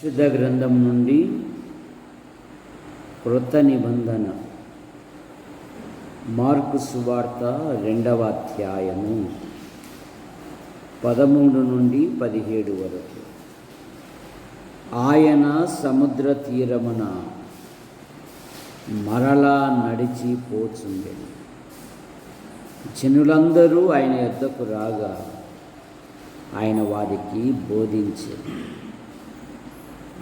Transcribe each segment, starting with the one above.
పరిశుద్ధ గ్రంథం నుండి క్రొత్త నిబంధన మార్కు సువార్త 2వ అధ్యాయము 13 నుండి 17 వరకు. ఆయన సముద్ర తీరమున మరలా నడిచి పోచుండెను. జనులందరూ ఆయన యొద్దకు రాగా ఆయన వారికి బోధించెను.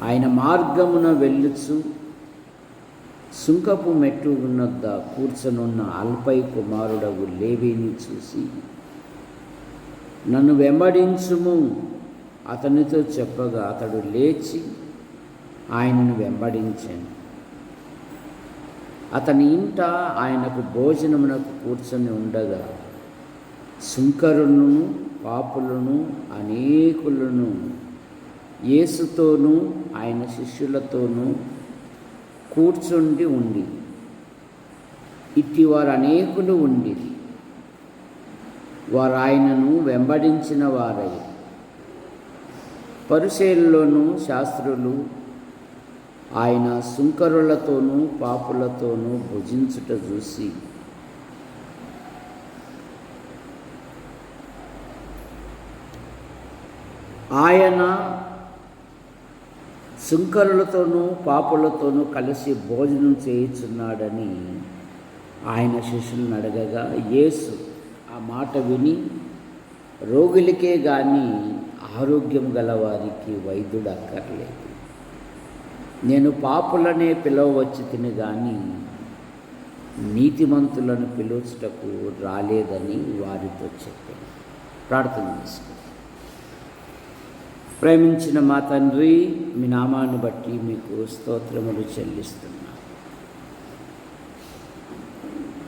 ఆయన మార్గమున వెళ్ళుచు సుంకపు మెట్టు ఉన్నద్ద కూర్చొనున్న అల్పై కుమారుడగు లేవీని చూసి, నన్ను వెంబడించుము అతనితో చెప్పగా అతడు లేచి ఆయనను వెంబడించాను. అతని ఇంట ఆయనకు భోజనమునకు కూర్చొని ఉండగా సుంకరులను పాపులను అనేకులను యేసుతోనూ ఆయన శిష్యులతోనూ కూర్చుండి ఉండి, ఇట్టివారు అనేకులు ఉండి వారు ఆయనను వెంబడించిన వారై పరిసయ్యులలోనూ శాస్త్రులు ఆయన సుంకరులతోనూ పాపులతోనూ భుజించుట చూసి, ఆయన సుంకరులతోనూ పాపులతోనూ కలిసి భోజనం చేయుచున్నాడని ఆయన శిష్యులను అడగగా, యేసు ఆ మాట విని, రోగులకే గాని ఆరోగ్యం గలవారికి వైద్యుడు అక్కర్లేదు, నేను పాపులనే పిలవచ్చి తిని గాని నీతిమంతులను పిలుచుటకు రాలేదని వారితో చెప్పాను. ప్రార్థన చేసుకోండి. ప్రేమించిన మా తండ్రి, మీ నామాన్ని బట్టి మీకు స్తోత్రములు చెల్లిస్తున్నా.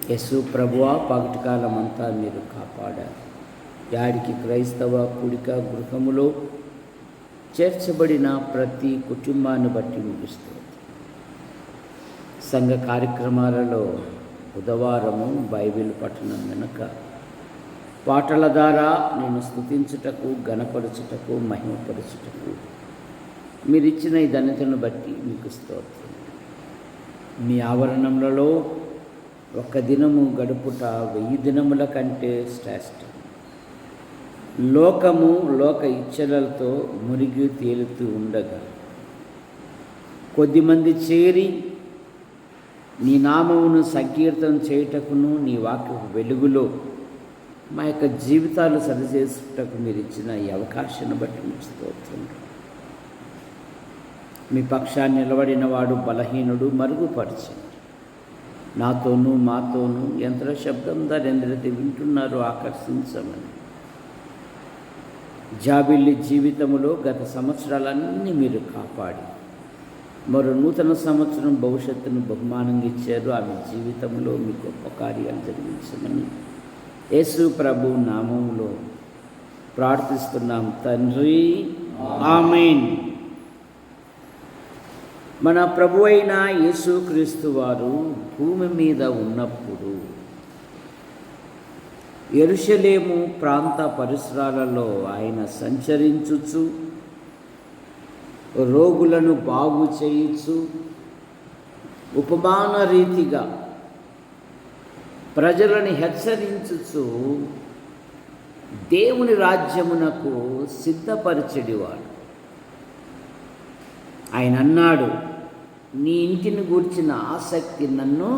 యేసు ప్రభువా, పగటి కాలం అంతా మీరు కాపాడారు. యాడికి క్రైస్తవ కూడిక గృహములో చేర్చబడిన ప్రతి కుటుంబాన్ని బట్టి మీకు స్తోత్రం. సంఘ కార్యక్రమాలలో బుధవారము బైబిల్ పఠనం వెనుక పాటల ద్వారా నేను స్తుతించుటకు, గణపరచుటకు, మహిమపరచుటకు మీరిచ్చిన ఈ ధన్యతను బట్టి మీకు స్తోత్రం. మీ ఆవరణములలో ఒక్క దినము గడుపుట 1000 దినముల కంటే శ్రేష్టం. లోకము లోక ఇచ్చలతో మునిగి తేలుతూ ఉండగా కొద్దిమంది చేరి నీ నామమును సంకీర్తన చేయుటకును నీ వాక్య వెలుగులో మా యొక్క జీవితాలు సరిచేసుటకు మీరు ఇచ్చిన ఈ అవకాశాన్ని బట్టి మీకు స్తోత్రం. మీ పక్షాన్ని నిలబడిన వాడు బలహీనుడు మరుగుపరచండి. నాతోనూ మాతోనూ యంత్ర శబ్దం ఎందరైతే వింటున్నారో ఆకర్షించమని. జాబిల్లి జీవితములో గత సంవత్సరాలన్నీ మీరు కాపాడి మరో నూతన సంవత్సరం భవిష్యత్తును బహుమానంగా ఇచ్చారు. ఆమె జీవితంలో మీ గొప్ప కార్యాలు జరిగించమని యేసు ప్రభు నామములో ప్రార్థిస్తున్నాం తండ్రి, ఆమేన్. మన ప్రభు అయిన యేసుక్రీస్తు వారు భూమి మీద ఉన్నప్పుడు యెరూషలేము ప్రాంత పరిసరాలలో ఆయన సంచరించుచు, రోగులను బాగు చేయుచు, ఉపమాన రీతిగా ప్రజలను హెచ్చరించుచు దేవుని రాజ్యమునకు సిద్ధపరిచెడివాడు. ఆయన అన్నాడు, నీ ఇంటిని గూర్చిన ఆసక్తి నన్ను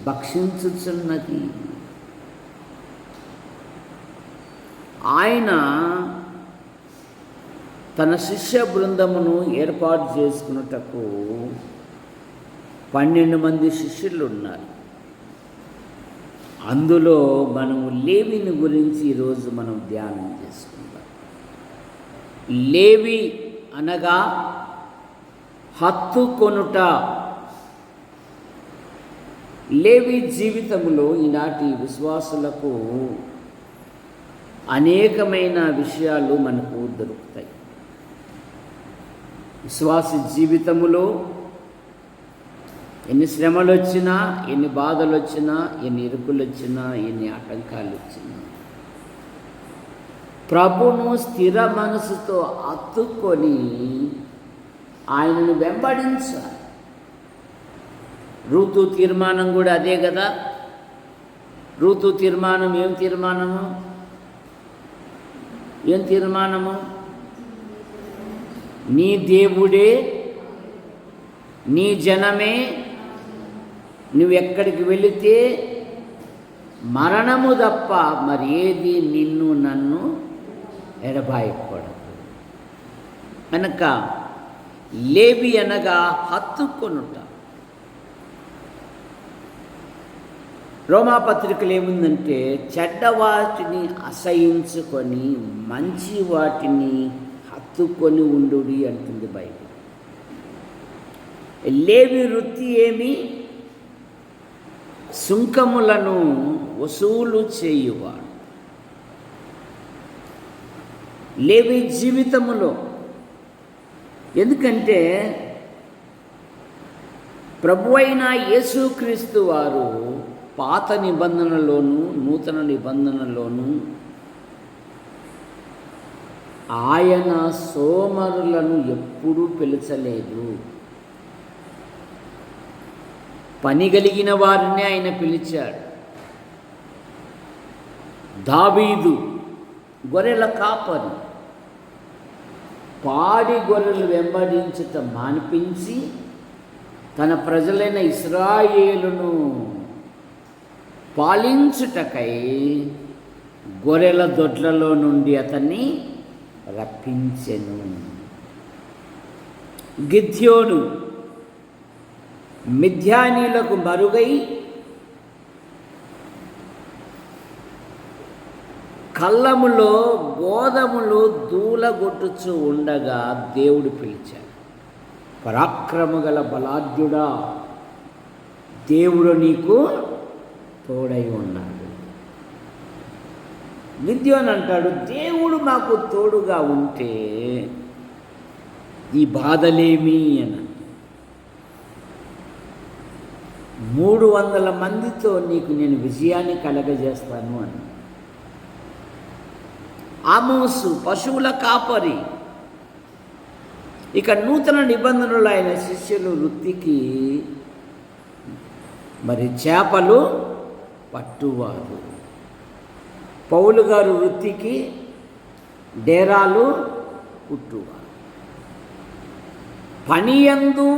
భక్షించుచున్నది. ఆయన తన శిష్య బృందమును ఏర్పాటు చేసుకున్నటకు 12 మంది శిష్యులు ఉన్నారు. అందులో మనము లేవిని గురించి ఈరోజు మనం ధ్యానం చేసుకుందాం. లేవి అనగా హత్తుకొనుట. లేవి జీవితంలో ఈనాటి విశ్వాసులకు అనేకమైన విషయాలు మనకు దొరుకుతాయి. విశ్వాసి జీవితములో ఎన్ని శ్రమలు వచ్చినా, ఎన్ని బాధలు వచ్చినా, ఎన్ని ఇరుకులు వచ్చినా, ఎన్ని ఆటంకాలు వచ్చినా ప్రభును స్థిర మనసుతో అత్తుకొని ఆయనను వెంబడించాలి. రూతు తీర్మానం కూడా అదే కదా. రూతు తీర్మానం ఏం తీర్మానము? నీ దేవుడే, నీ జనమే, నువ్వెక్కడికి వెళితే మరణము తప్ప మరి ఏది నిన్ను నన్ను ఎడబాయకూడదు. కనుక లేవి అనగా హత్తుకొనుట. రోమాపత్రికలు ఏముందంటే చెడ్డ వాటిని అసహించుకొని మంచి వాటిని హత్తుకొని ఉండుడి అంటుంది బైబిల్. లేవి వృత్తి ఏమి? సుంకములను వసూలు చేయువాడు. లేవి జీవితములో, ఎందుకంటే ప్రభువైన యేసుక్రీస్తు వారు పాత నిబంధనలోను నూతన నిబంధనలోను ఆయన సోమరులను ఎప్పుడూ పిలిచలేదు. పని కలిగిన వారిని ఆయన పిలిచాడు. దావీదు గొర్రెల కాపరి, పాడి గొర్రెలు వెంబడించుట మానిపించి తన ప్రజలైన ఇశ్రాయేలును పాలించుటకై గొర్రెల దొడ్లలో నుండి అతన్ని రప్పించెను. గిద్యోను మిద్యానీలకు మరుగై కళ్ళములో గోధుమలు దూలగొట్టుచు ఉండగా దేవుడు పిలిచాడు. పరాక్రమ గల బలాఢ్యుడా, దేవుడు నీకు తోడై ఉన్నాడు. గిద్యోను అంటాడు, దేవుడు మాకు తోడుగా ఉంటే ఈ బాధలేమి అని. 300 మందితో నీకు నేను విజయాన్ని కలగజేస్తాను అని. ఆమోసు పశువుల కాపరి. ఇక నూతన నిబంధనలు ఆయన శిష్యులు వృత్తికి మరి చేపలు పట్టువారు. పౌలు గారు వృత్తికి డేరాలు కుట్టువారు. పనియందు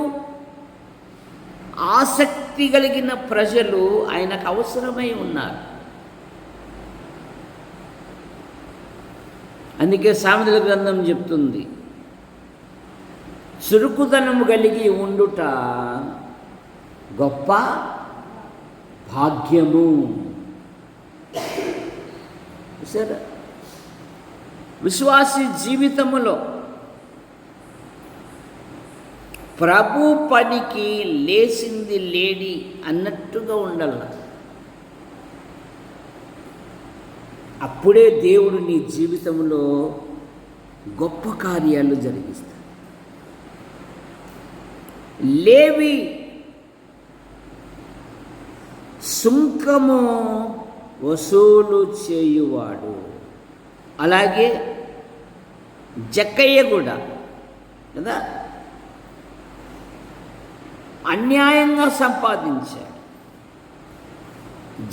ఆసక్తి కలిగిన ప్రజలు ఆయనకు అవసరమై ఉన్నారు. అందుకే సామెతల గ్రంథం చెప్తుంది, చురుకుదనము కలిగి ఉండుట గొప్ప భాగ్యము. సరే, విశ్వాసి జీవితములో ప్రభు పనికి లేచింది లేడి అన్నట్టుగా ఉండాల. అప్పుడే దేవుడు నీ జీవితంలో గొప్ప కార్యాలు జరిగిస్తాడు. లేవి సుంకము వసూలు చేయువాడు. అలాగే జక్కయ్య కూడా కదా అన్యాయంగా సంపాదించాడు.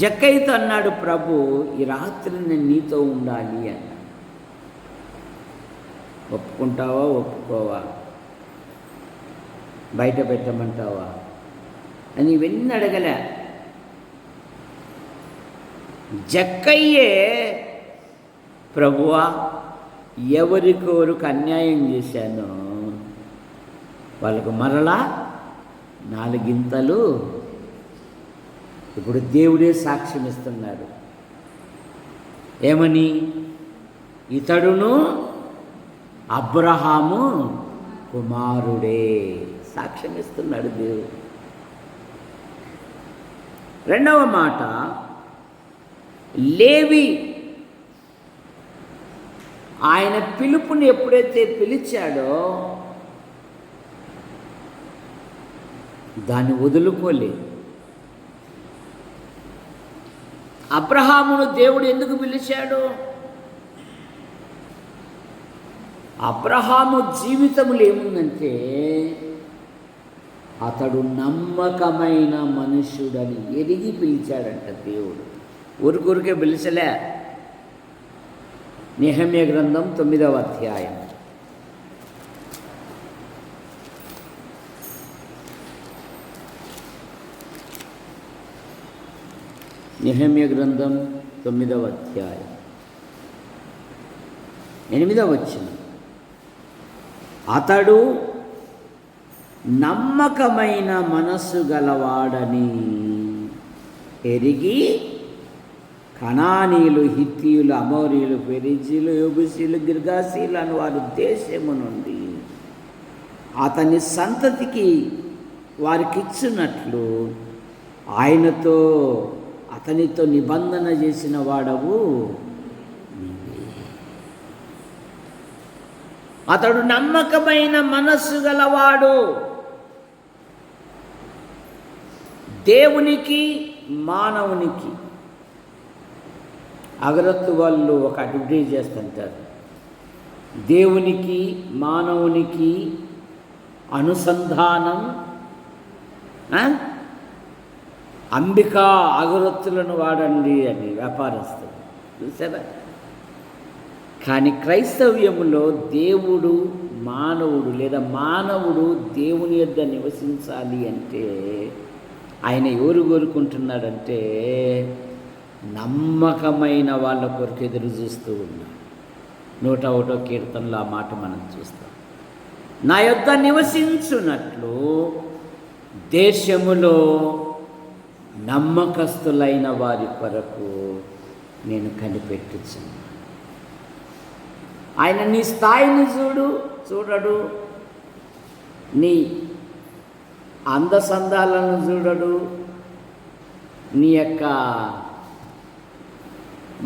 జక్కయ్యతో అన్నాడు ప్రభు, ఈ రాత్రి నేను నీతో ఉండాలి అన్నాడు. ఒప్పుకుంటావా ఒప్పుకోవా, బయట పెట్టమంటావా అని ఇవన్నీ అడగలే. జక్కయ్యే, ప్రభువా ఎవరికొరకు అన్యాయం చేశానో వాళ్ళకు మరలా 4 ఇప్పుడు దేవుడే సాక్ష్యం ఇస్తున్నాడు. ఏమని? ఇతడును అబ్రహాము కుమారుడే. సాక్ష్యం ఇస్తున్నాడు దేవుడు. రెండవ మాట, లేవి ఆయన పిలుపుని ఎప్పుడైతే పిలిచాడో దాన్ని వదులుకోలేదు. అబ్రహామును దేవుడు ఎందుకు పిలిచాడు? అబ్రహాము జీవితంలో ఏముందంటే అతడు నమ్మకమైన మనుష్యుడని ఎరిగి పిలిచాడంట దేవుడు. ఊరికే పిలిచలే. నెహెమ్యా గ్రంథం 9వ అధ్యాయం. నెహెమ్యా గ్రంథం 9వ అధ్యాయం 8వ వచనం. అతడు నమ్మకమైన మనస్సు గలవాడని ఎరిగి కనానీయులు, హిత్తీయులు, అమోరీయులు, పెరిజీలు, యెబూసీయులు, గిర్గాసీలు అని వారి దేశము నుండి అతని సంతతికి వారికిచ్చున్నట్లు అతనితో నిబంధన చేసిన వాడవు నీవే. అతడు నమ్మకమైన మనస్సు గలవాడు. దేవునికి మానవునికి అగరత్తు వాళ్ళు ఒక అడ్వర్టైజ్ చేస్తుంటారు. దేవునికి మానవునికి అనుసంధానం, అంబికా అగరత్తులను వాడండి అని వ్యాపారస్తులు చూసారా. కానీ క్రైస్తవ్యములో దేవుడు మానవుడు లేదా మానవుడు దేవుని యొద్ద నివసించాలి అంటే ఆయన ఎవరు కోరుకుంటున్నాడంటే నమ్మకమైన వాళ్ళ కొరకు ఎదురు చూస్తూ ఉన్నాడు. 101వ కీర్తనలో ఆ మాట మనం చూస్తాం. నా యొద్ద నివసించున్నట్లు దేశములో నమ్మకస్తులైన వారి కొరకు నేను కనిపెట్టుచున్నాను. ఆయన నీ స్థాయిని చూడడు, నీ అందసందాలను చూడడు, నీ యొక్క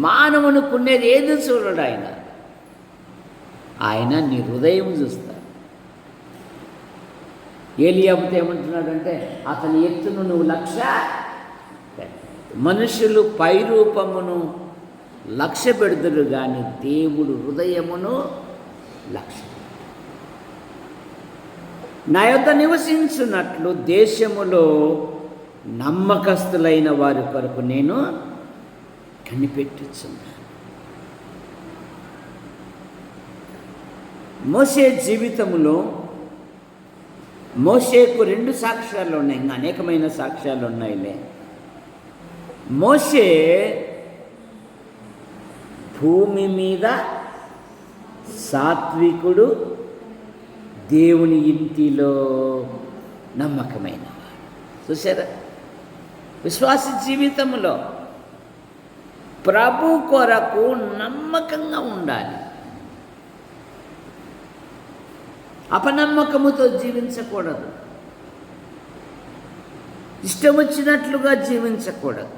మానవునికున్నది ఏది చూడడు. ఆయన నీ హృదయం చూస్తాడు. ఏలియాబుతో ఏమంటున్నాడంటే అతని ఎత్తును నువ్వు లక్ష్య, మనుషులు పైరూపమును లక్ష్య పెడుతురు కానీ దేవుడు హృదయమును లక్ష్య. నా యొద్ద నివసించున్నట్లు దేశములో నమ్మకస్తులైన వారి కొరకు నేను కనిపెట్టుచున్నాను. మోషే జీవితంలో మోషేకు 2 సాక్ష్యాలు ఉన్నాయి, ఇంకా అనేకమైన సాక్ష్యాలు ఉన్నాయిలే. మోషే భూమి మీద సాత్వికుడు, దేవుని ఇంటిలో నమ్మకమైన చూసారా. విశ్వాస జీవితంలో ప్రభు కొరకు నమ్మకంగా ఉండాలి. అపనమ్మకముతో జీవించకూడదు, ఇష్టం వచ్చినట్లుగా జీవించకూడదు.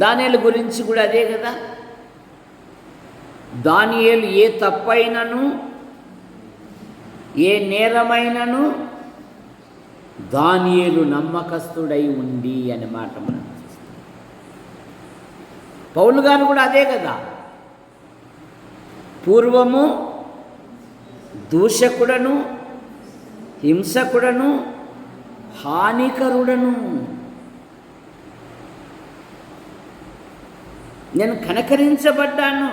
దానియేలు గురించి కూడా అదే కదా. దానియేలు ఏ తప్పైనను ఏ నేరమైనను దానియేలు నమ్మకస్తుడై ఉండి అనే మాట మనం చూస్తాం. పౌలు గారు కూడా అదే కదా. పూర్వము దూషకుడను, హింసకుడను, హానికరుడను, నేను కనకరించబడ్డాను.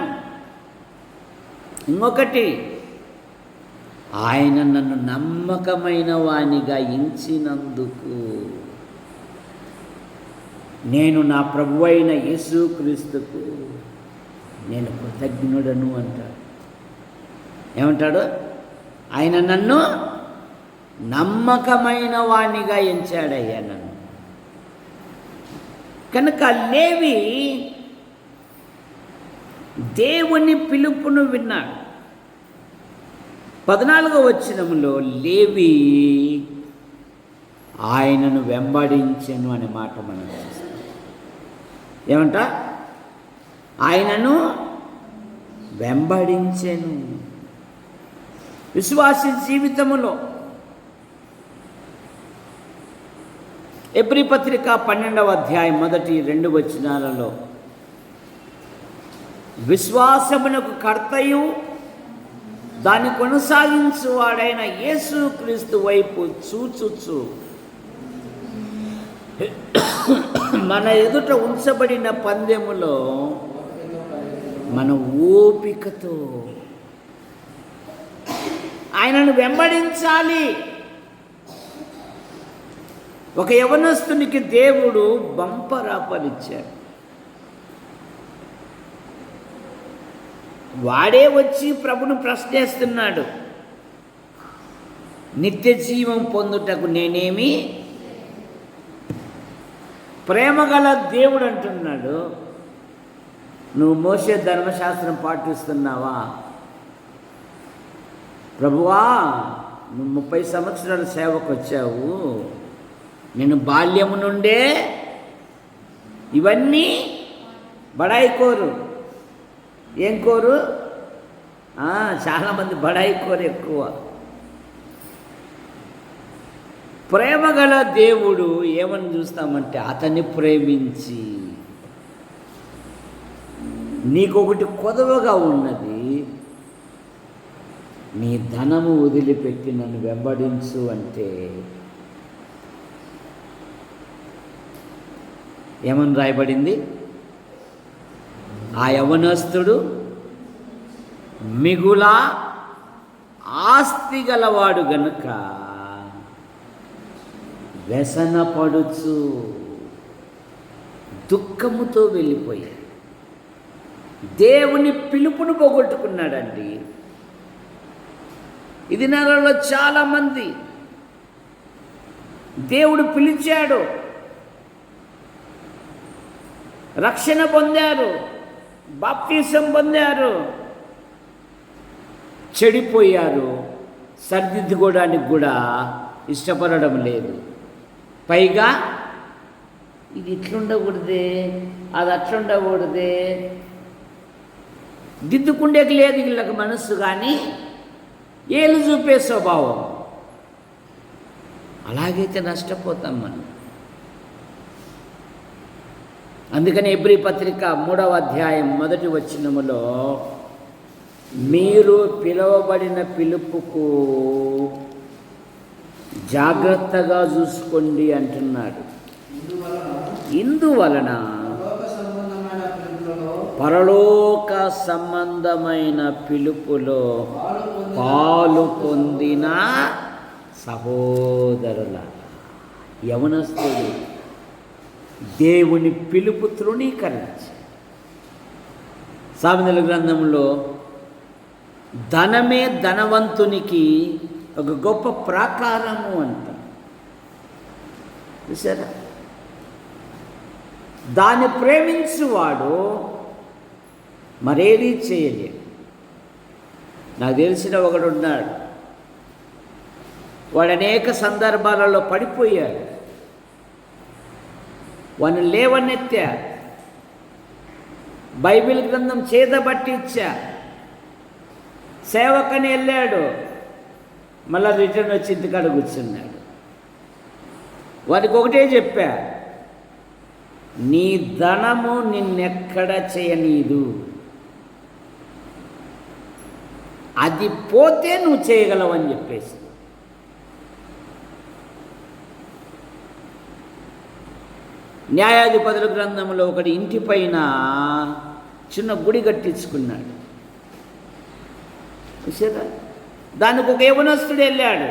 ఇంకొకటి, ఆయన నన్ను నమ్మకమైన వానిగా ఎంచినందుకు నేను నా ప్రభువైన యేసుక్రీస్తుకు నేను కృతజ్ఞుడను అంటాడు. ఏమంటాడు? ఆయన నన్ను నమ్మకమైన వానిగా ఎంచాడయ్యా నన్ను. కనుక లేవి దేవుని పిలుపును విన్నాడు. 14వ వచనంలో లేవి ఆయనను వెంబడించెను అనే మాట మనం చూస్తాం. ఏమంట? ఆయనను వెంబడించెను. విశ్వాస జీవితములో ఎబ్రీ పత్రిక 12వ అధ్యాయం 1-2 వచనాలలో విశ్వాసమునకు కర్తయు దాన్ని కొనసాగించువాడైన యేసుక్రీస్తు వైపు చూచుచు మన ఎదుట ఉంచబడిన పందెములో మన ఓపికతో ఆయనను వెంబడించాలి. ఒక యవనస్తునికి దేవుడు బంపర్ ఆఫర్ ఇచ్చాడు. వాడే వచ్చి ప్రభును ప్రశ్నిస్తున్నాడు, నిత్య జీవం పొందుటకు నేనేమి? ప్రేమగల దేవుడు అంటున్నాడు, నువ్వు మోషే ధర్మశాస్త్రం పాటిస్తున్నావా? ప్రభువా, నువ్వు 30 సంవత్సరాల సేవకు వచ్చావు, నేను బాల్యము నుండే ఇవన్నీ బడాయి కోరు. ఏం కోరు? చాలామంది బడాయి కోరు ఎక్కువ. ప్రేమగల దేవుడు ఏమని చూస్తామంటే, అతన్ని ప్రేమించి నీకొకటి కొదవగా ఉన్నది, నీ ధనము వదిలిపెట్టి నన్ను వెంబడించు అంటే ఏమని రాయబడింది? ఆ యవనస్తుడు మిగుల ఆస్తి గలవాడు గనుక వ్యసనపడుచు దుఃఖముతో వెళ్ళిపోయాడు. దేవుని పిలుపును పోగొట్టుకున్నాడండి. ఇది నెలలో చాలామంది దేవుడు పిలిచాడు, రక్షణ పొందారు, బాప్తిసం పొందారు, చెడిపోయారు, సరిదిద్దుకోవడానికి కూడా ఇష్టపడడం లేదు. పైగా ఇది ఇట్లుండకూడదే, అది అట్లుండకూడదే, దిద్దుకుండేకి లేదు వీళ్ళకి మనస్సు, కానీ ఏలు చూపే స్వభావం. అలాగైతే నష్టపోతాం మనం. అందుకని ఎబ్రీ పత్రిక 3వ అధ్యాయం 1వ వచనములో మీరు పిలువబడిన పిలుపుకు జాగ్రత్తగా చూసుకోండి అంటున్నాడు. ఇందువలన పరలోక సంబంధమైన పిలుపులో పాలు పొందిన సహోదరుల యవనస్తుడు దేవుని పిలుపు తృణీకరించి, సామెతల గ్రంథంలో ధనమే ధనవంతునికి ఒక గొప్ప ప్రాకారము అంట. చూసారా? దాన్ని ప్రేమించువాడు మరేదీ చేయలేడు. నాకు తెలిసిన ఒకడు ఉన్నాడు, వాడు అనేక సందర్భాలలో పడిపోయాడు, వాడిని లేవనెత్తా, బైబిల్ గ్రంథం చేతబట్టి ఇచ్చా, సేవకని వెళ్ళాడు, మళ్ళీ రిటర్న్ వచ్చి ఇంటికాడ కూర్చున్నాడు. వాడికి ఒకటే చెప్పా, నీ ధనము నిన్నెక్కడ చేయనీదు, అది పోతే నువ్వు చేయగలవని చెప్పేసి. న్యాయాధిపతుల గ్రంథంలో ఒకటి ఇంటి పైన చిన్న గుడి కట్టించుకున్నాడు. చూసారా? దానికి ఒక యవనస్తుడు వెళ్ళాడు,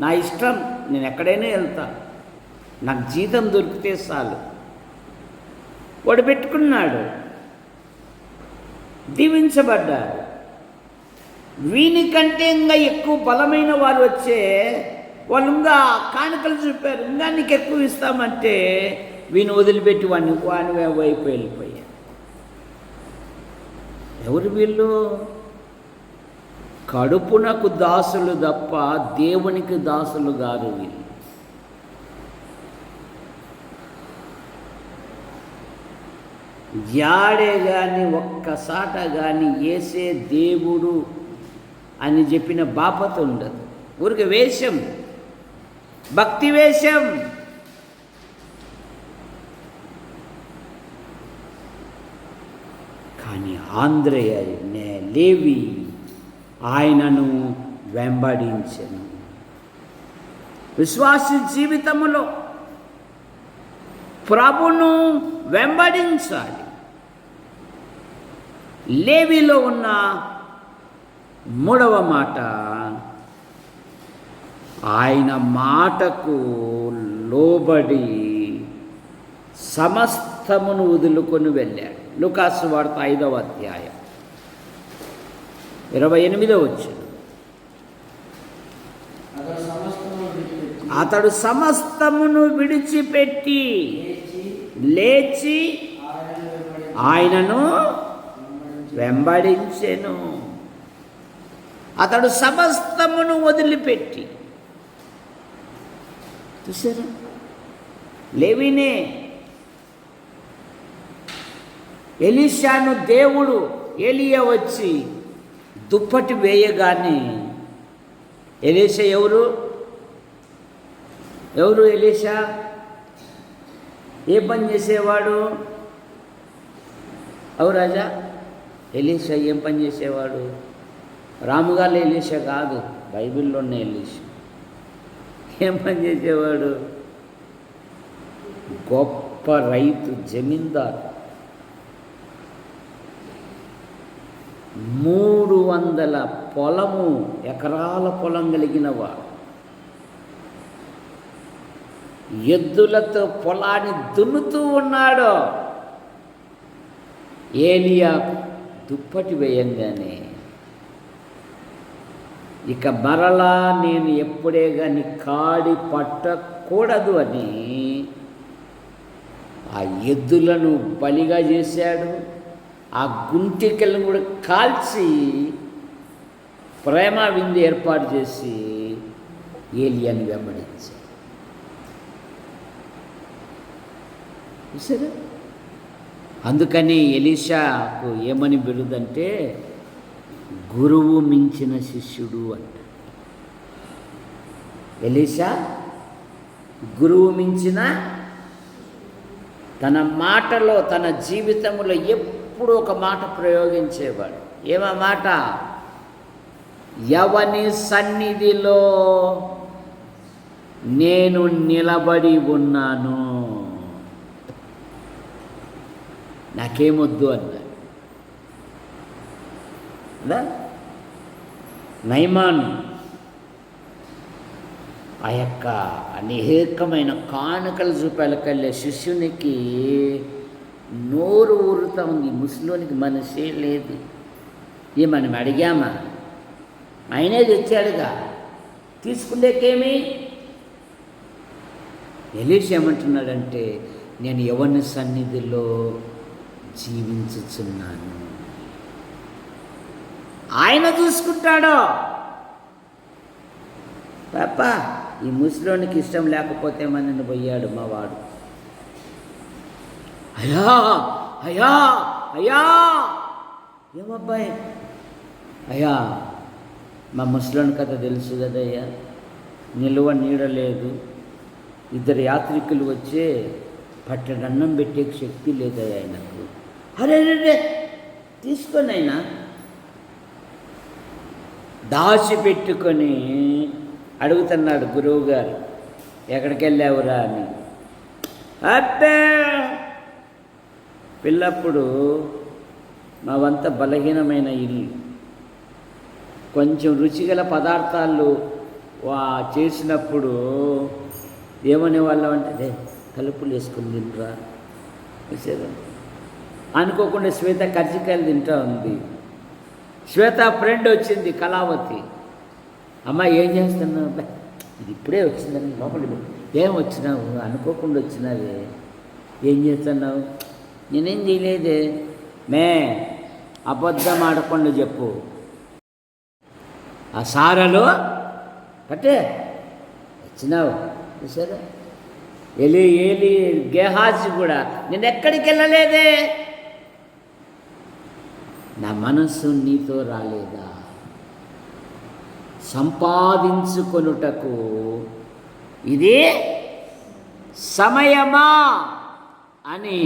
నా ఇష్టం, నేను ఎక్కడైనా వెళ్తా, నాకు జీతం దొరికితే చాలు. వాడు పెట్టుకున్నాడు, దీవించబడ్డాడు. వీనికంటే ఇంకా ఎక్కువ బలమైన వారు వచ్చే వాళ్ళు ఇంకా కానుకలు చూపారు, ఇంకా నీకు ఎక్కువ ఇస్తామంటే వీని వదిలిపెట్టి వాని వైపు వెళ్ళిపోయారు. ఎవరు వీళ్ళు? కడుపునకు దాసులు తప్ప దేవునికి దాసులు కాదు వీళ్ళు. జాడే కానీ ఒక్కసాట కానీ ఏసే దేవుడు అని చెప్పిన బాపత ఉండదు. ఊరికి వేషం, భక్తి వేషం. కానీ ఆంధ్రయ, లేవి, ఆయనను వెంబడించెను. విశ్వాసి జీవితములో ప్రభును వెంబడించాలి. లేవిలో ఉన్న 3వ మాట, ఆయన మాటకు లోబడి సమస్తమును వదులుకొని వెళ్ళాడు. లూకాసు వార్త 5వ అధ్యాయం 28వ వచనం. అతడు సమస్తమును విడిచిపెట్టి లేచి ఆయనను వెంబడించెను. అతడు సమస్తమును వదిలిపెట్టి, చూసారా, లేవినే ఎలీషాను దేవుడు ఏలియా వచ్చి దుప్పటి వేయగానే, ఎలీషా ఎవరు ఎలీషా ఏ పని చేసేవాడు? అవు రాజా, ఎలీషా ఏం పని చేసేవాడు? రాముగారు ఎలీషా కాదు, బైబిల్లోనే ఎలీషా. ఏం పని చేసేవాడు? గొప్ప రైతు, జమీందారు. 300 ఎకరాల పొలం కలిగినవాడు. ఎద్దులతో పొలాన్ని దున్నుతూ ఉన్నాడు. ఏలియా దుప్పటి వేయంగానే, ఇక మరలా నేను ఎప్పుడే కానీ కాడి పట్టకూడదు అని ఆ ఎద్దులను బలిగా చేశాడు. ఆ గుంటికలను కూడా కాల్చి ప్రేమ విందు ఏర్పాటు చేసి ఏలియాని వెంబడించాడు. సరే, అందుకని ఎలీషాకు ఏమని బిరుదంటే గురువు మించిన శిష్యుడు అంట. ఎలీషా గురువు మించిన, తన మాటలో, తన జీవితంలో ఎప్పుడు ఒక మాట ప్రయోగించేవాడు. ఏమా మాట? ఎవని సన్నిధిలో నేను నిలబడి ఉన్నాను, నాకేమొద్దు అన్నాడు. నయమాన్ ఆ యొక్క అనేకమైన కానుకల చూపాలకెళ్ళే శిష్యునికి నోరు ఊరుతా ఉంది. ముసలోనికి మనసే లేదు. మనం అడిగామా? ఆయనే తెచ్చాడుగా, తీసుకుండేకేమి? ఎలీషా ఏమంటున్నాడంటే, నేను ఎవరిని సన్నిధిలో జీవించుచున్నాను, ఆయన చూసుకుంటాడో. పాప, ఈ ముసలోనికి ఇష్టం లేకపోతే మనని పోయాడు మా వాడు. అయ్యా అయ్యా అయ్యా, ఏమబ్బాయి? అయ్యా, మా ముసలోని కథ తెలుసు కదయ్యా, నిలువ నీడ లేదు, 2 యాత్రికులు వచ్చే పట్టెడన్నం పెట్టే శక్తి లేదయ్యా ఆయనకు. అరే తీసుకొని అయినా దాచిపెట్టుకొని అడుగుతున్నాడు గురువు గారు, ఎక్కడికి వెళ్ళావురా అని. అబ్బే, పిల్లప్పుడు మావంతా బలహీనమైన ఇల్లు, కొంచెం రుచిగల పదార్థాలు చేసినప్పుడు ఏమనే వాళ్ళం అంటే, కలుపులు వేసుకుని తింటరా వేసేదా. అనుకోకుండా శ్వేత కజ్జికాయలు తింటా ఉంది. శ్వేత ఫ్రెండ్ వచ్చింది, కళావతి. అమ్మ ఏం చేస్తున్నావు? ఇది ఇప్పుడే వచ్చిందని లోపలికి. ఏం వచ్చినావు? అనుకోకుండా వచ్చినావే, ఏం చేస్తున్నావు? నేనేం చేయలేదే. అబద్ధం ఆడకుండా చెప్పు. ఆ సారలో కట్టే వచ్చినావు చూసారా. ఏలి గేహాజీ కూడా నేను ఎక్కడికి వెళ్ళలేదే, నా మనస్సు నీతో రాలేదా? సంపాదించుకొనుటకు ఇది సమయమా అని.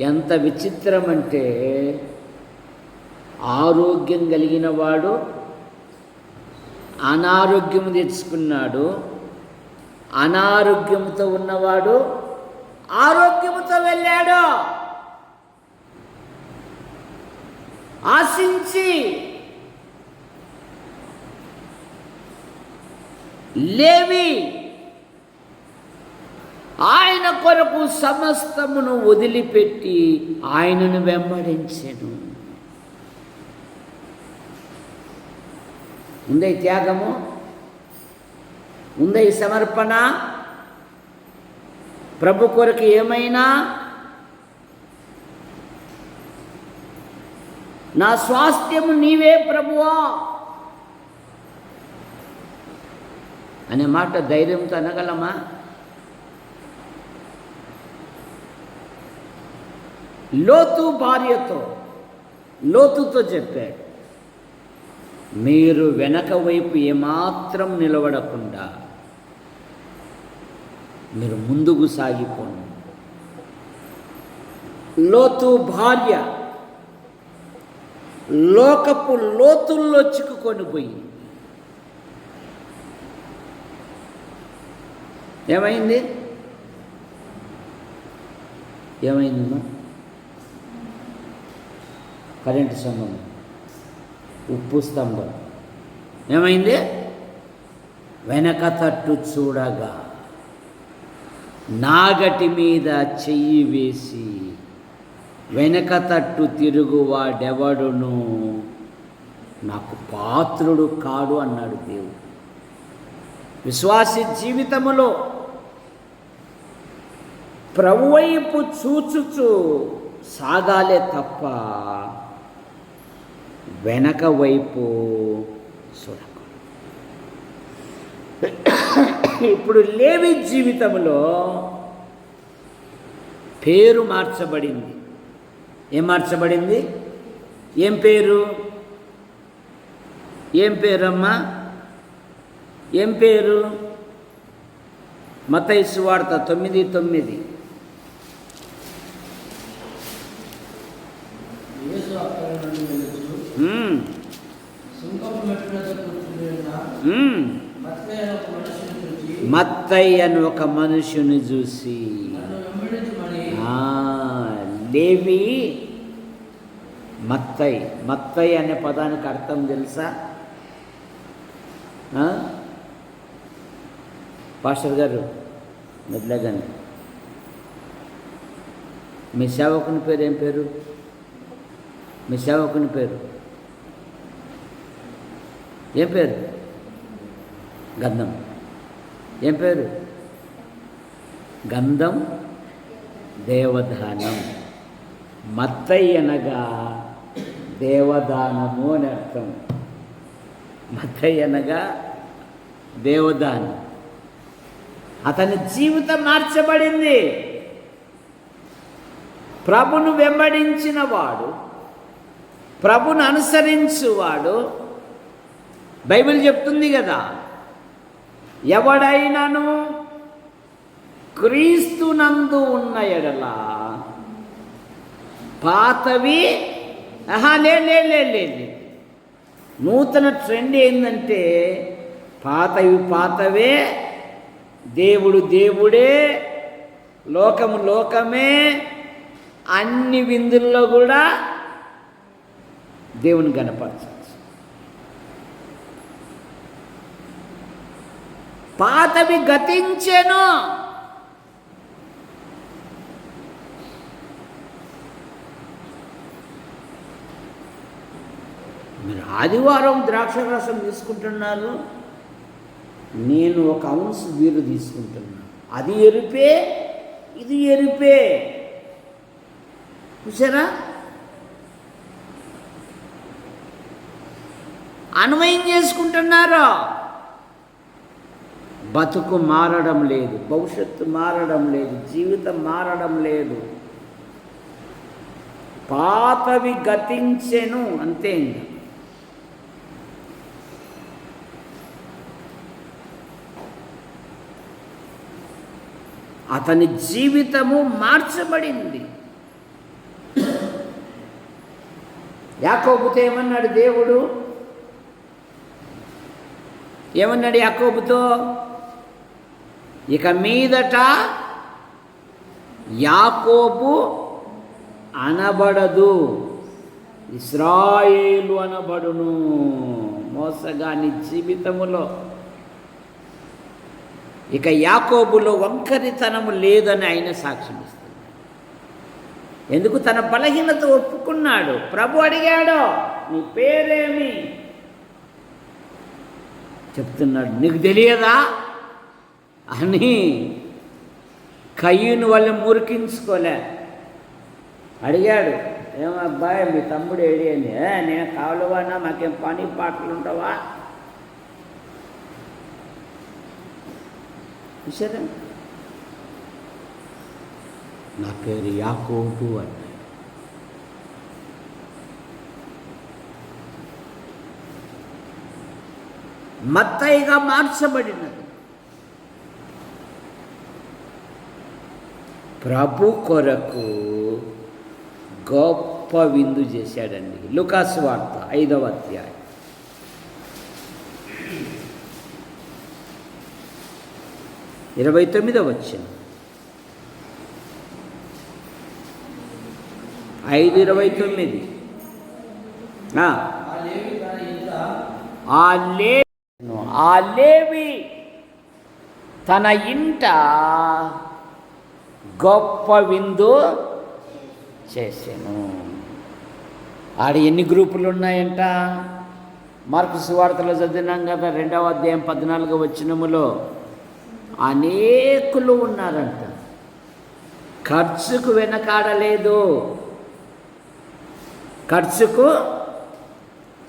ఎంత విచిత్రం అంటే, ఆరోగ్యం కలిగిన వాడు అనారోగ్యం తెచ్చుకున్నాడు, అనారోగ్యంతో ఉన్నవాడు ఆరోగ్యంతో వెళ్ళాడు. ఆశించి లేవి ఆయన కొరకు సమస్తమును వదిలిపెట్టి ఆయనను వెంబడించెను. ఉందే త్యాగము, ఉందే సమర్పణ, ప్రభు కొరకు ఏమైనా నా స్వాస్థ్యము నీవే ప్రభువా అనే మాట ధైర్యంతో అనగలమా? లోతు భార్యతో, లోతుతో చెప్పాడు, మీరు వెనక వైపు ఏమాత్రం నిలబడకుండా మీరు ముందుకు సాగిపోండి. లోతు భార్య లోకపు లోతుల్లో చిక్కుకొని పోయి ఏమైంది? ఏమైందమ్మా? కరెంటు స్తంభం, ఉప్పు స్తంభం ఏమైంది? వెనక తట్టు చూడగా నాగటి మీద చెయ్యి వేసి వెనక తట్టు తిరుగువాడెవడును నాకు పాత్రుడు కాడు అన్నాడు దేవుడు. విశ్వాసి జీవితములో ప్రభువైపు చూచుచు సాగాలే తప్ప వెనక వైపు చూడకు. ఇప్పుడు లేవి జీవితంలో పేరు మార్చబడింది. ఏం మార్చబడింది? ఏం పేరు? ఏం పేరమ్మా? ఏం పేరు? మత్తయి సువార్త 9:9. మత్తయి అని ఒక మనుషుని చూసి, లేవి మత్తయి. మత్తయి అనే పదానికి అర్థం తెలుసా పాస్టర్ గారు? మెల్లగానే మీ సేవకుని పేరు ఏం పేరు? మీ సేవకుని పేరు ఏం పేరు? గంధం. ఏం పేరు? గంధం దేవదానం. మత్తయి అనగా దేవదానము అని అర్థం. మత్తయి అనగా దేవదానం. అతని జీవితం మార్చబడింది. ప్రభును వెంబడించిన వాడు, ప్రభును అనుసరించువాడు, బైబిల్ చెప్తుంది కదా, ఎవడైనను క్రీస్తునందు ఉన్న ఎడల పాతవి లే నూతన ట్రెండ్ ఏంటంటే పాతవి పాతవే, దేవుడు దేవుడే, లోకము లోకమే. అన్ని విందుల్లో కూడా దేవుని గణపరచవచ్చు. పాతవి గతించెను. మీరు ఆదివారం ద్రాక్ష రసం తీసుకుంటున్నారు, నేను 1 ఔన్స్ బీరు తీసుకుంటున్నాను. అది ఎరుపే, ఇది ఎరుపే. చూసారా? అన్వయం చేసుకుంటున్నారో. బతుకు మారడం లేదు, భవిష్యత్తు మారడం లేదు, జీవితం మారడం లేదు. పాతవి గతించెను అంతే. అతని జీవితము మార్చబడింది. యాకోబుతో ఏమన్నాడు దేవుడు? ఏమన్నాడు యాకోబుతో? ఇక మీదట యాకోబు అనబడదు, ఇశ్రాయేలు అనబడును. మోసగాని జీవితములో ఇక యాకోబులో వంకరితనము లేదని ఆయన సాక్ష్యం ఇస్తున్నాడు. ఎందుకు? తన బలహీనత ఒప్పుకున్నాడు. ప్రభు అడిగాడు, నీ పేరేమి? చెప్తున్నాడు, నీకు తెలియదా అని. కయ్యూను వల్ల మురికించుకోలే. అడిగాడు, ఏమబ్బాయి మీ తమ్ముడు ఏడి అని. నేను కావాలవానా, మాకేం పని పాటలు ఉండవా? సరే, నా పేరు యాకోబు అన్నాడు. మత్తయిగా మార్చబడినది. ప్రభు కొరకు గొప్ప విందు చేశాడండి. లూకాసు వార్త 5వ అధ్యాయం 29వ వచనం. 5:29. ఆ లేవి తన ఇంట గొప్ప విందు చేసాను. ఆడ ఎన్ని గ్రూపులు ఉన్నాయంట? మార్కు సువార్తలో చదివినాం కదా, 2వ అధ్యాయం 14వ వచనములో అనేకులు ఉన్నారంట. ఖర్చుకు వెనకాడలేదు. ఖర్చుకు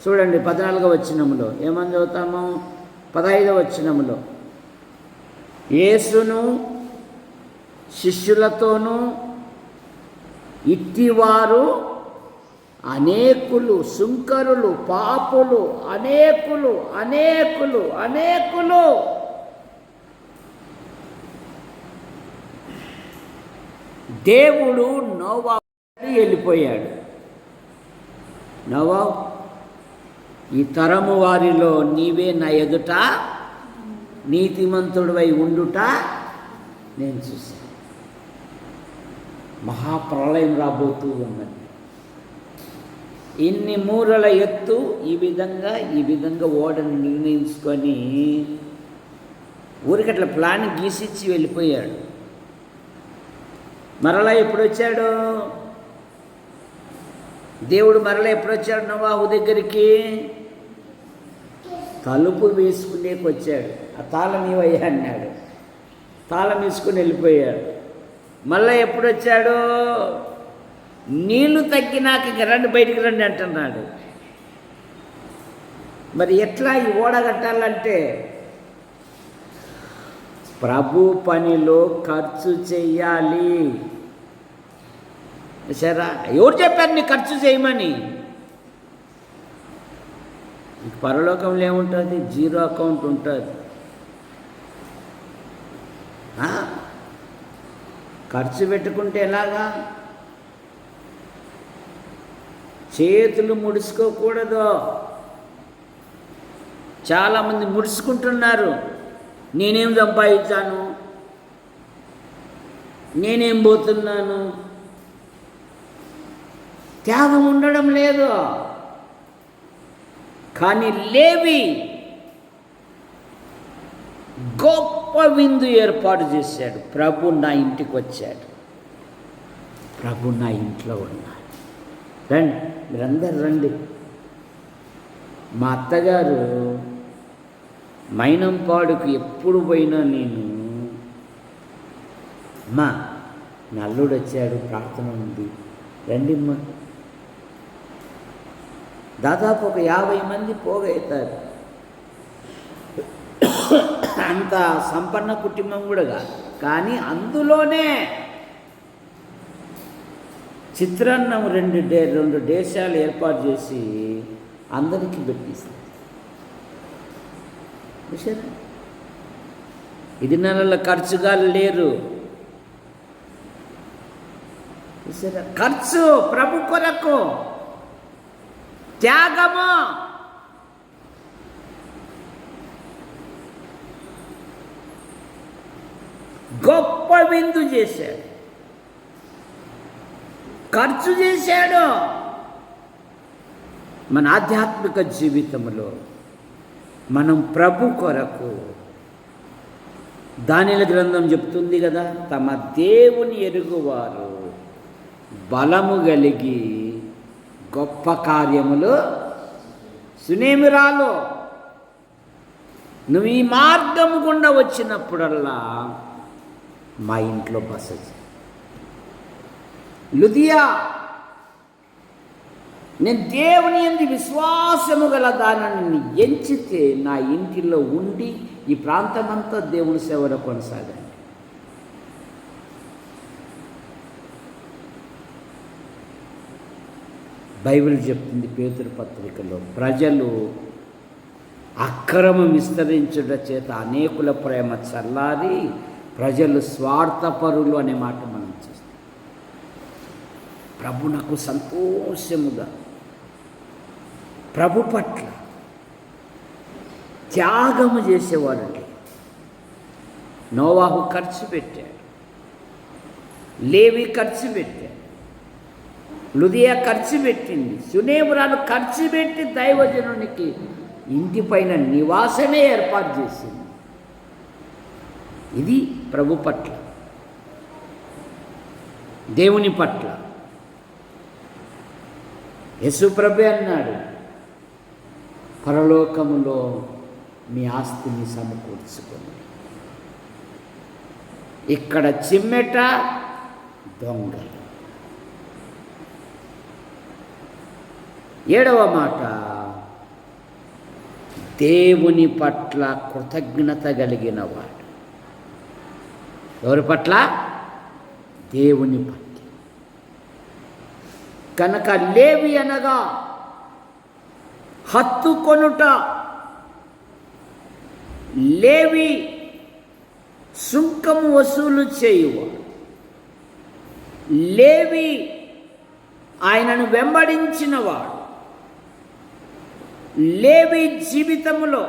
చూడండి 14వ వచనములో ఏమని చదువుతాము? 15వ వచనములో యేసును శిష్యులతోనూ ఇట్టివారు అనేకులు, సుంకరులు, పాపులు అనేకులు అనేకులు అనేకులు. దేవుడు నోవా వెళ్ళిపోయాడు. నోవా, ఈ తరము వారిలో నీవే నా ఎదుట నీతిమంతుడివై ఉండుట నేను చూశాను. మహాప్రళయం రాబోతూ ఉన్నది. ఇన్ని మూరల ఎత్తు ఈ విధంగా ఓడని నిర్ణయించుకొని ఊరికట్ల ప్లాన్ గీసిచ్చి వెళ్ళిపోయాడు. మరలా ఎప్పుడు వచ్చాడు దేవుడు? మరలా ఎప్పుడు వచ్చాడు నోవాహు దగ్గరికి? తలుపు వేసుకునేకి వచ్చాడు. ఆ తాళం ఇవయ్యా అన్నాడు. తాళం వేసుకుని వెళ్ళిపోయాడు. మళ్ళీ ఎప్పుడు వచ్చాడు? నీళ్లు తగ్గినాక ఇక రండి, బయటికి రండి అంటున్నాడు. మరి ఎట్లా ఈ ఓడ కట్టాలంటే ప్రభు పనిలో ఖర్చు చెయ్యాలి. సరే, ఎవరు చెప్పారు నీ ఖర్చు చేయమని? పరలోకంలో ఏముంటుంది? 0 అకౌంట్ ఉంటుంది. ఖర్చు పెట్టుకుంటే ఎలాగా? చేతులు ముడుచుకోకూడదు. చాలామంది ముడుచుకుంటున్నారు. నేనేం సంపాదించాను, నేనేం పోతున్నాను. త్యాగం ఉండడం లేదు. కానీ లేవి గొప్ప విందు ఏర్పాటు చేశాడు. ప్రభు నా ఇంటికి వచ్చాడు, ప్రభు నా ఇంట్లో ఉన్నాడు. రండి, మీరందరూ రండి. మా అత్తగారు మైనంపాడుకు ఎప్పుడు పోయినా నేను, అమ్మా నల్లుడు వచ్చాడు, ప్రార్థన ఉంది, రండిమ్మా. దాదాపు ఒక 50 మంది పోగవుతారు. అంత సంపన్న కుటుంబం కూడా కాదు, కానీ అందులోనే చిత్రాన్నం 2 దేశాలు ఏర్పాటు చేసి అందరికీ పెట్టిస్తారు. ఇది నెలల ఖర్చుగా లేరు. ఖర్చు ప్రభు కొరకు. త్యాగము. గొప్ప విందు చేశాడు, ఖర్చు చేశాడు. మన ఆధ్యాత్మిక జీవితంలో మనం ప్రభు కొరకు, దానియేలు గ్రంథం చెప్తుంది కదా, తమ దేవుని ఎరుగువారు బలము కలిగి గొప్ప కార్యములు సునేమిరాలు. నువ్వు ఈ మార్గము గుండా వచ్చినప్పుడల్లా మా ఇంట్లో బస చేయి. లుదియా, నేను దేవుని యందు విశ్వాసము గల దానిని ఎంచితే నా ఇంటిలో ఉండి ఈ ప్రాంతమంతా దేవుని సేవలో కొనసాగండి. బైబిల్ చెప్తుంది పేతురు పత్రికలో, ప్రజలు అక్రమం విస్తరించుట చేత అనేకుల ప్రేమ చల్లారి ప్రజలు స్వార్థపరులు అనే మాట మనం చూస్తాం. ప్రభు నాకు సంతోషముగా ప్రభు పట్ల త్యాగము చేసేవాడు. నోవాహు ఖర్చు పెట్టాడు, లేవి ఖర్చు పెట్టాడు, లుదియా ఖర్చు పెట్టింది, సునేమురాలు ఖర్చు పెట్టి దైవజనునికి ఇంటిపైన నివాసమే ఏర్పాటు చేసింది. ఇది ప్రభు పట్ల, దేవుని పట్ల. యేసు ప్రభు అన్నాడు, పరలోకములో మీ ఆస్తిని సమకూర్చుకొని. ఇక్కడ చిమ్మెట, దొంగలు. 7వ మాట, దేవుని పట్ల కృతజ్ఞత కలిగిన వాడు. ఎవరి పట్ల? దేవుని పట్ల. కనుక లేవి అనగా హత్తుకొనుట. లేవి సుంకము వసూలు చేయువాడు. లేవి ఆయనను వెంబడించినవాడు. లేవి జీవితములో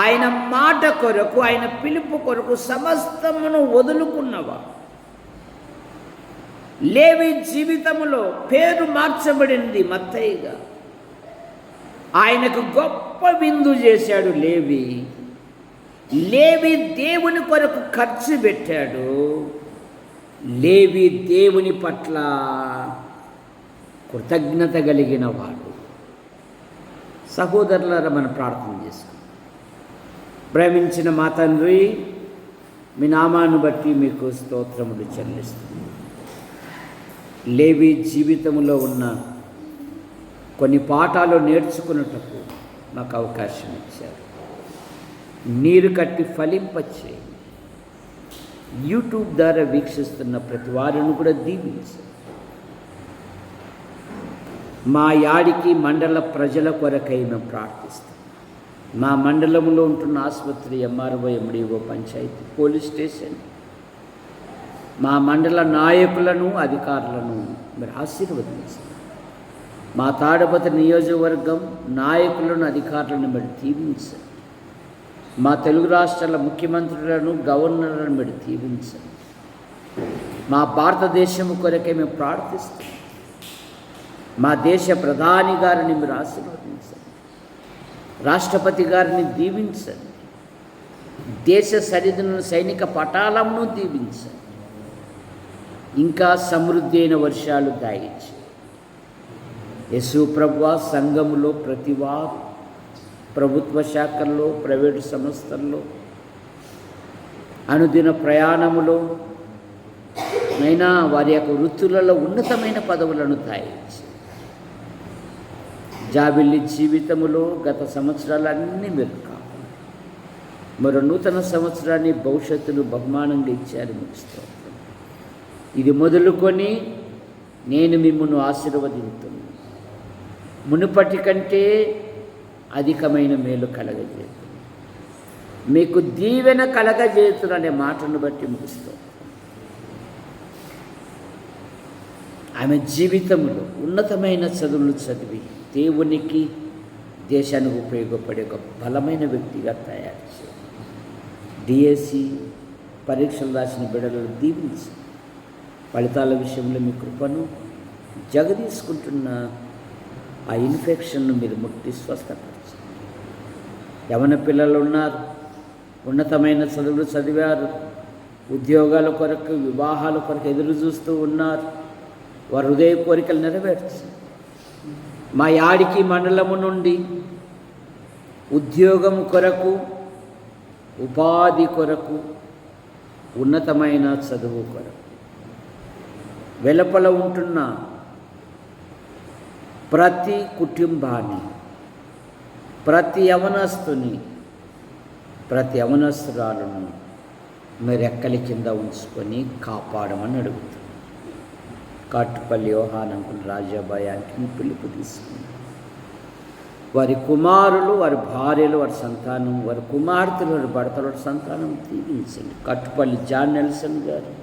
ఆయన మాట కొరకు, ఆయన పిలుపు కొరకు సమస్తమును వదులుకున్నవాడు. లేవి జీవితములో పేరు మార్చబడింది మత్తయిగా. ఆయనకు గొప్ప విందు చేశాడు లేవి. లేవి దేవుని కొరకు ఖర్చు పెట్టాడు. లేవి దేవుని పట్ల కృతజ్ఞత కలిగిన వాడు. సహోదరులారా, మనం ప్రార్థన చేసుకుందాం. ప్రేమించిన మా తండ్రి, మీ నామాన్ని బట్టి మీకు స్తోత్రములు చెల్లిస్తుంది. లేవి జీవితంలో ఉన్న కొన్ని పాఠాలు నేర్చుకున్నటకు మాకు అవకాశం ఇచ్చారు. నీరు కట్టి ఫలింపచేయండి. యూట్యూబ్ ద్వారా వీక్షిస్తున్న ప్రతి వారిని కూడా దీవించండి. మా యాడికి మండల ప్రజల కొరకై మేము ప్రార్థిస్తాం. మా మండలంలో ఉంటున్న ఆసుపత్రి, MRO, MDO, panchayat, police station, మా మండల నాయకులను, అధికారులను మీరు ఆశీర్వదించండి. మా తాడపత్రి నియోజకవర్గం నాయకులను, అధికారులను మీరు దీవించండి. మా తెలుగు రాష్ట్రాల ముఖ్యమంత్రులను, గవర్నర్లను మీరు దీవించండి. మా భారతదేశం కొరకే మేము ప్రార్థిస్తాం. మా దేశ ప్రధాని గారిని మీరు ఆశీర్వదించండి. రాష్ట్రపతి గారిని దీవించండి. దేశ సరిహద్దులను, సైనిక పటాలను దీవించండి. ఇంకా సమృద్ధి అయిన వర్షాలు దాయించి యేసు ప్రభువా, సంఘములో ప్రతివారు, ప్రభుత్వ శాఖల్లో, ప్రైవేటు సంస్థల్లో, అనుదిన ప్రయాణములో అయినా వారి యొక్క వృత్తులలో ఉన్నతమైన పదవులను దాయించి, జాబిల్లి జీవితములో గత సంవత్సరాలన్నీ మీరు కాపాడు. మరో నూతన సంవత్సరాన్ని, భవిష్యత్తును బహుమానంగా ఇచ్చారు మీకు స్తోత్రం. ఇది మొదలుకొని నేను మిమ్మల్ని ఆశీర్వదించుతున్నాను. మునుపటి కంటే అధికమైన మేలు కలగజేయదు, మీకు దీవెన కలగజేతును అనే మాటను బట్టి ముగిస్తాం. ఆమె జీవితంలో ఉన్నతమైన చదువులు చదివి దేవునికి దేశానికి ఉపయోగపడే ఒక బలమైన వ్యక్తిగా తయారు చేయాలి. డిఎస్సి పరీక్షలు రాసిన బిడ్డలను దీవించి ఫలితాల విషయంలో మీ కృపను జగదీసుకుంటున్న ఆ ఇన్ఫెక్షన్ను మీరు ముట్టి స్వస్థపరచండి. యవన పిల్లలు ఉన్నారు, ఉన్నతమైన చదువులు చదివారు, ఉద్యోగాల కొరకు వివాహాల కొరకు ఎదురు చూస్తూ ఉన్నారు. వారి హృదయ కోరికలు నెరవేర్చు. మా యాడికి మండలము నుండి ఉద్యోగం కొరకు, ఉపాధి కొరకు, ఉన్నతమైన చదువు కొరకు వెలుపల ఉంటున్న ప్రతి కుటుంబాన్ని, ప్రతి యవనస్తుని, ప్రతి యవనస్తురాలను మీరు రెక్కల కింద ఉంచుకొని కాపాడమని అడుగుతాం. కాటుపల్లి యోహానంకులు రాజాబాయానికి పిలుపు తీసుకున్నారు. వారి కుమారులు, వారి భార్యలు, వారి సంతానం, వారి కుమార్తెలు, వారి భర్తలు, వారి సంతానం దీవించండి. కట్టుపల్లి జాన్ నెల్సన్ గారు,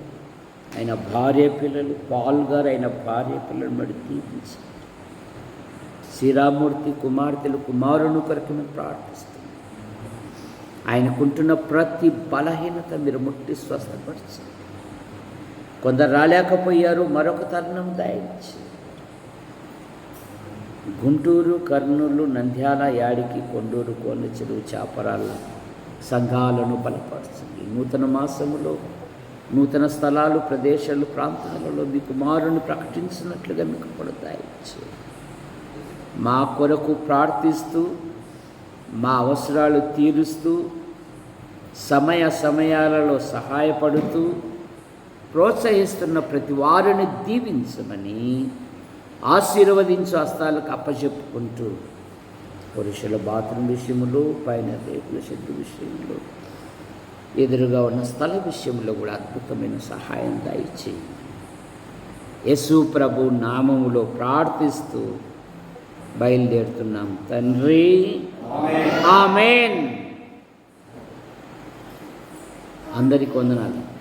ఆయన భార్య పిల్లలు, పాల్ గారు, ఆయన భార్య పిల్లలు మరి దీవించండి. శ్రీరామూర్తి కుమార్తెలు, కుమారుని కొరకు మేము ప్రార్థిస్తున్నాం. ఆయనకుంటున్న ప్రతి బలహీనత మీరు ముట్టి స్వస్థపరచండి. కొందరు రాలేకపోయారు, మరొక తరుణం దయచి గుంటూరు, కర్నూలు, నంద్యాల, యాడికి, కొండూరు, కోన చెరువు, చాపరాళ్ళ సంఘాలను బలపరచండి. నూతన మాసములో నూతన స్థలాలు, ప్రదేశాలు, ప్రాంతాలలో మీ కుమారుని ప్రకటించినట్లుగా మీకు పడతాయి. మా కొరకు ప్రార్థిస్తూ, మా అవసరాలు తీరుస్తూ, సమయాలలో సహాయపడుతూ ప్రోత్సహిస్తున్న ప్రతి వారిని దీవించమని ఆశీర్వదించు హస్తాలకు అప్పచెప్పుకుంటూ, పురుషుల బాత్రూమ్ విషయంలో, పైన రేకుల షెడ్డు విషయంలో, ఎదురుగా ఉన్న స్థల విషయంలో కూడా అద్భుతమైన సహాయం దయచేయండి. యేసు ప్రభు నామములో ప్రార్థిస్తూ బయలుదేరుతున్నాం తండ్రి. ఆమేన్. అందరికీ వందనాలు.